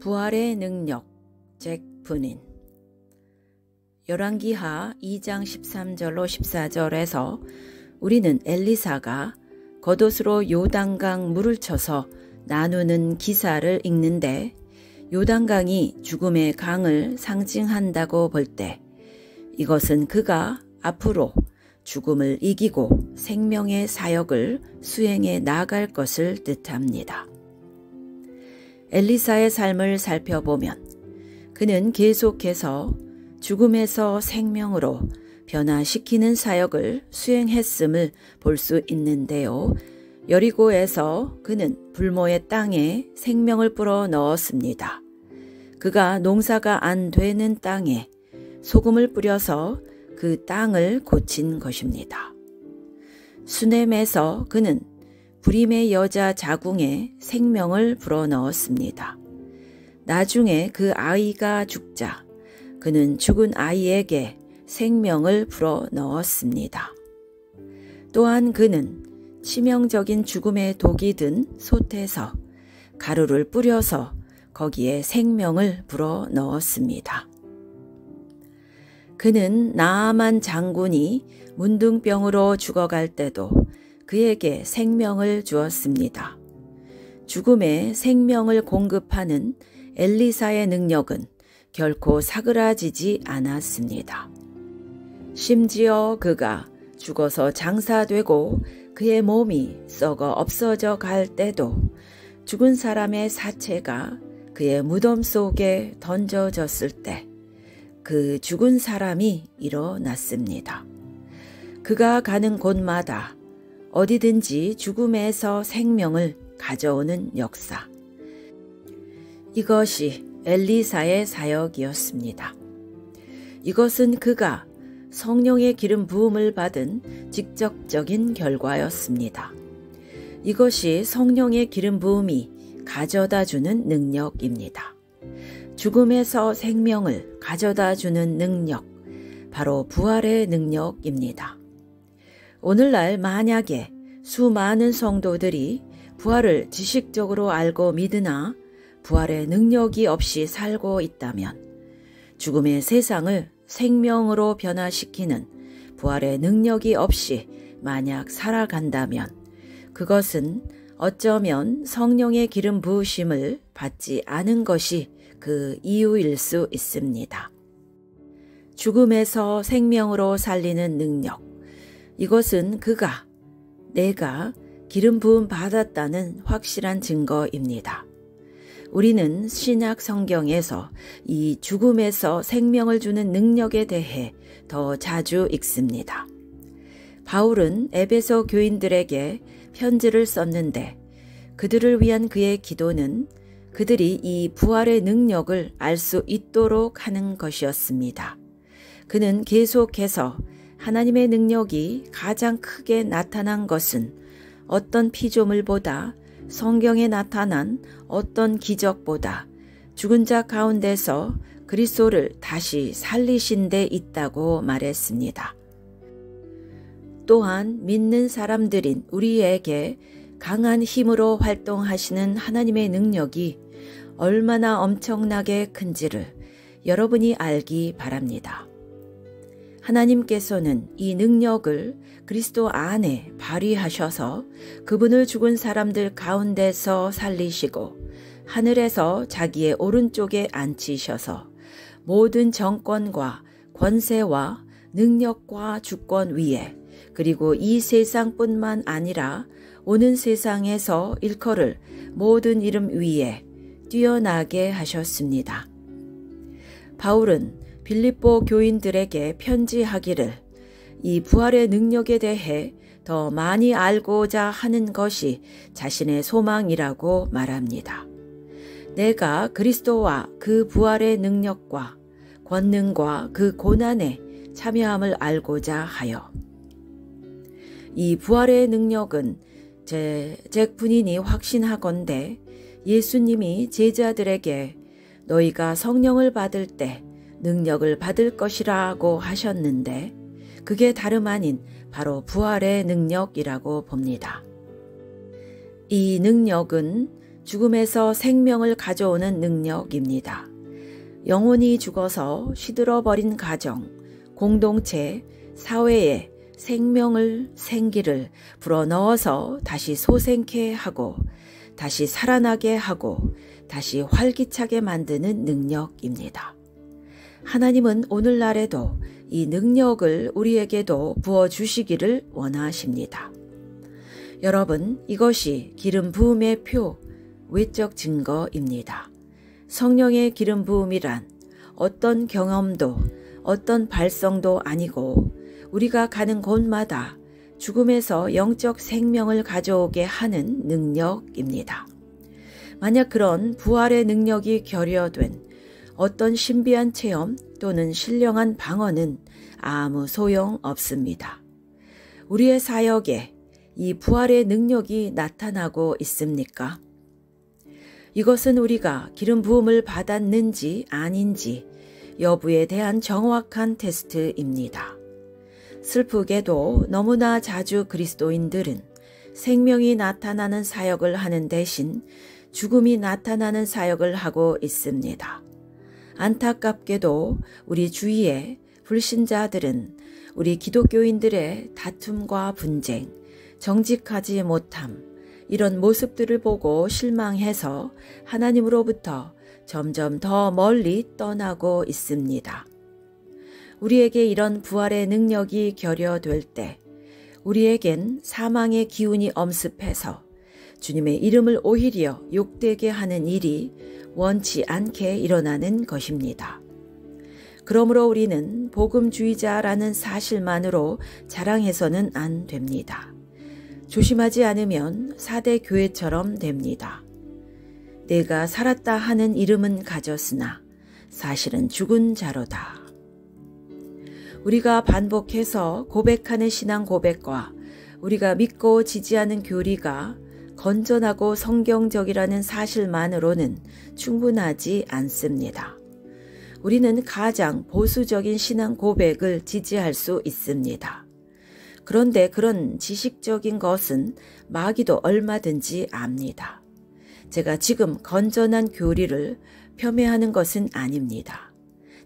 부활의 능력, 잭 분인. 열왕기하 2장 13절로 14절에서 우리는 엘리사가 겉옷으로 요단강 물을 쳐서 나누는 기사를 읽는데, 요단강이 죽음의 강을 상징한다고 볼 때 이것은 그가 앞으로 죽음을 이기고 생명의 사역을 수행해 나갈 것을 뜻합니다. 엘리사의 삶을 살펴보면 그는 계속해서 죽음에서 생명으로 변화시키는 사역을 수행했음을 볼 수 있는데요. 여리고에서 그는 불모의 땅에 생명을 불어 넣었습니다. 그가 농사가 안 되는 땅에 소금을 뿌려서 그 땅을 고친 것입니다. 수넴에서 그는 부림의 여자 자궁에 생명을 불어넣었습니다. 나중에 그 아이가 죽자 그는 죽은 아이에게 생명을 불어넣었습니다. 또한 그는 치명적인 죽음의 독이 든 솥에서 가루를 뿌려서 거기에 생명을 불어넣었습니다. 그는 나아만 장군이 문둥병으로 죽어갈 때도 그에게 생명을 주었습니다. 죽음에 생명을 공급하는 엘리사의 능력은 결코 사그라지지 않았습니다. 심지어 그가 죽어서 장사되고 그의 몸이 썩어 없어져 갈 때도 죽은 사람의 사체가 그의 무덤 속에 던져졌을 때 그 죽은 사람이 일어났습니다. 그가 가는 곳마다 어디든지 죽음에서 생명을 가져오는 역사. 이것이 엘리사의 사역이었습니다. 이것은 그가 성령의 기름 부음을 받은 직접적인 결과였습니다. 이것이 성령의 기름 부음이 가져다주는 능력입니다. 죽음에서 생명을 가져다주는 능력, 바로 부활의 능력입니다. 오늘날 만약에 수많은 성도들이 부활을 지식적으로 알고 믿으나 부활의 능력이 없이 살고 있다면, 죽음의 세상을 생명으로 변화시키는 부활의 능력이 없이 만약 살아간다면 그것은 어쩌면 성령의 기름 부으심을 받지 않은 것이 그 이유일 수 있습니다. 죽음에서 생명으로 살리는 능력, 이것은 내가 기름 부음 받았다는 확실한 증거입니다. 우리는 신약 성경에서 이 죽음에서 생명을 주는 능력에 대해 더 자주 읽습니다. 바울은 에베소 교인들에게 편지를 썼는데 그들을 위한 그의 기도는 그들이 이 부활의 능력을 알 수 있도록 하는 것이었습니다. 그는 계속해서 하나님의 능력이 가장 크게 나타난 것은 어떤 피조물보다, 성경에 나타난 어떤 기적보다 죽은 자 가운데서 그리스도를 다시 살리신 데 있다고 말했습니다. 또한 믿는 사람들인 우리에게 강한 힘으로 활동하시는 하나님의 능력이 얼마나 엄청나게 큰지를 여러분이 알기 바랍니다. 하나님께서는 이 능력을 그리스도 안에 발휘하셔서 그분을 죽은 사람들 가운데서 살리시고 하늘에서 자기의 오른쪽에 앉히셔서 모든 정권과 권세와 능력과 주권 위에, 그리고 이 세상뿐만 아니라 오는 세상에서 일컬을 모든 이름 위에 뛰어나게 하셨습니다. 바울은 빌립보 교인들에게 편지하기를 이 부활의 능력에 대해 더 많이 알고자 하는 것이 자신의 소망이라고 말합니다. 내가 그리스도와 그 부활의 능력과 권능과 그 고난에 참여함을 알고자 하여. 이 부활의 능력은 잭 분인이 확신하건대 예수님이 제자들에게 너희가 성령을 받을 때 능력을 받을 것이라고 하셨는데 그게 다름 아닌 바로 부활의 능력이라고 봅니다. 이 능력은 죽음에서 생명을 가져오는 능력입니다. 영혼이 죽어서 시들어버린 가정, 공동체, 사회에 생기를 불어넣어서 다시 솟생케 하고 다시 살아나게 하고 다시 활기차게 만드는 능력입니다. 하나님은 오늘날에도 이 능력을 우리에게도 부어주시기를 원하십니다. 여러분, 이것이 기름 부음의 표, 외적 증거입니다. 성령의 기름 부음이란 어떤 경험도 어떤 발성도 아니고 우리가 가는 곳마다 죽음에서 영적 생명을 가져오게 하는 능력입니다. 만약 그런 부활의 능력이 결여된 어떤 신비한 체험 또는 신령한 방언은 아무 소용 없습니다. 우리의 사역에 이 부활의 능력이 나타나고 있습니까? 이것은 우리가 기름 부음을 받았는지 아닌지 여부에 대한 정확한 테스트입니다. 슬프게도 너무나 자주 그리스도인들은 생명이 나타나는 사역을 하는 대신 죽음이 나타나는 사역을 하고 있습니다. 안타깝게도 우리 주위의 불신자들은 우리 기독교인들의 다툼과 분쟁, 정직하지 못함, 이런 모습들을 보고 실망해서 하나님으로부터 점점 더 멀리 떠나고 있습니다. 우리에게 이런 부활의 능력이 결여될 때 우리에겐 사망의 기운이 엄습해서 주님의 이름을 오히려 욕되게 하는 일이 원치 않게 일어나는 것입니다. 그러므로 우리는 복음주의자라는 사실만으로 자랑해서는 안 됩니다. 조심하지 않으면 4대 교회처럼 됩니다. 내가 살았다 하는 이름은 가졌으나 사실은 죽은 자로다. 우리가 반복해서 고백하는 신앙 고백과 우리가 믿고 지지하는 교리가 건전하고 성경적이라는 사실만으로는 충분하지 않습니다. 우리는 가장 보수적인 신앙 고백을 지지할 수 있습니다. 그런데 그런 지식적인 것은 마귀도 얼마든지 압니다. 제가 지금 건전한 교리를 폄훼하는 것은 아닙니다.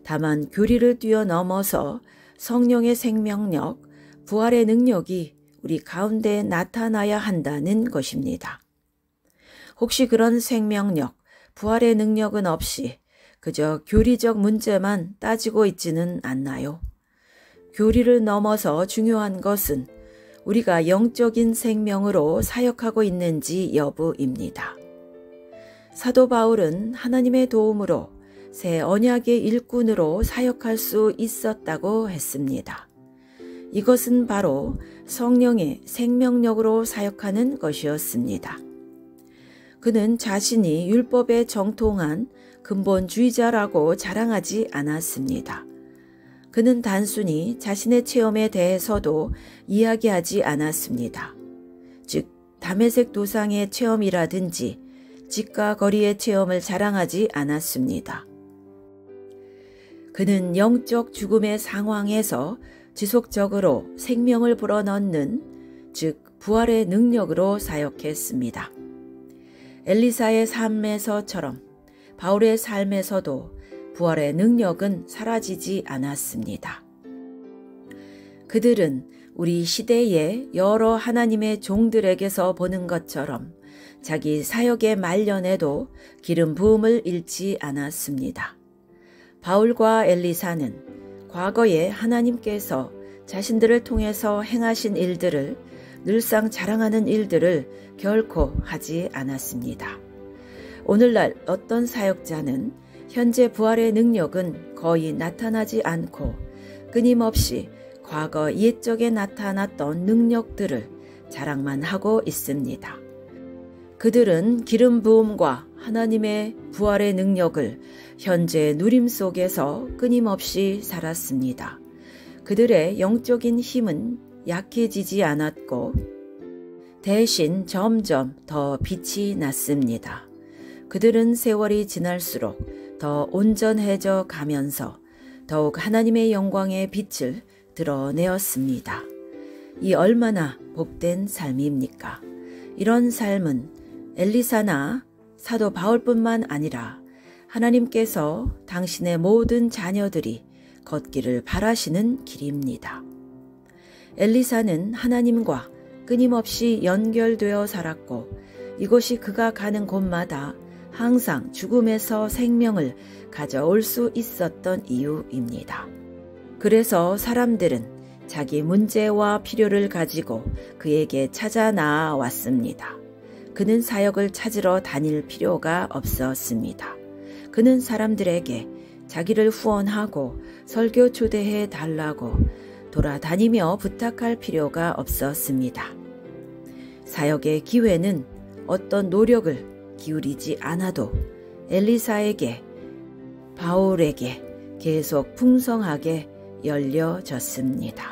다만 교리를 뛰어넘어서 성령의 생명력, 부활의 능력이 우리 가운데 나타나야 한다는 것입니다. 혹시 그런 생명력, 부활의 능력은 없이 그저 교리적 문제만 따지고 있지는 않나요? 교리를 넘어서 중요한 것은 우리가 영적인 생명으로 사역하고 있는지 여부입니다. 사도 바울은 하나님의 도움으로 새 언약의 일꾼으로 사역할 수 있었다고 했습니다. 이것은 바로 성령의 생명력으로 사역하는 것이었습니다. 그는 자신이 율법에 정통한 근본주의자라고 자랑하지 않았습니다. 그는 단순히 자신의 체험에 대해서도 이야기하지 않았습니다. 즉, 다메섹 도상의 체험이라든지 집과 거리의 체험을 자랑하지 않았습니다. 그는 영적 죽음의 상황에서 지속적으로 생명을 불어넣는, 즉 부활의 능력으로 사역했습니다. 엘리사의 삶에서처럼 바울의 삶에서도 부활의 능력은 사라지지 않았습니다. 그들은 우리 시대의 여러 하나님의 종들에게서 보는 것처럼 자기 사역의 말년에도 기름 부음을 잃지 않았습니다. 바울과 엘리사는 과거에 하나님께서 자신들을 통해서 행하신 일들을 늘상 자랑하는 일들을 결코 하지 않았습니다. 오늘날 어떤 사역자는 현재 부활의 능력은 거의 나타나지 않고 끊임없이 과거 옛적에 나타났던 능력들을 자랑만 하고 있습니다. 그들은 기름 부음과 하나님의 부활의 능력을 현재 누림 속에서 끊임없이 살았습니다. 그들의 영적인 힘은 약해지지 않았고 대신 점점 더 빛이 났습니다. 그들은 세월이 지날수록 더 온전해져 가면서 더욱 하나님의 영광의 빛을 드러내었습니다. 이 얼마나 복된 삶입니까? 이런 삶은 엘리사나 사도 바울뿐만 아니라 하나님께서 당신의 모든 자녀들이 걷기를 바라시는 길입니다. 엘리사는 하나님과 끊임없이 연결되어 살았고 이곳이 그가 가는 곳마다 항상 죽음에서 생명을 가져올 수 있었던 이유입니다. 그래서 사람들은 자기 문제와 필요를 가지고 그에게 찾아 나아왔습니다. 그는 사역을 찾으러 다닐 필요가 없었습니다. 그는 사람들에게 자기를 후원하고 설교 초대해 달라고 돌아다니며 부탁할 필요가 없었습니다. 사역의 기회는 어떤 노력을 기울이지 않아도 엘리사에게, 바울에게 계속 풍성하게 열려졌습니다.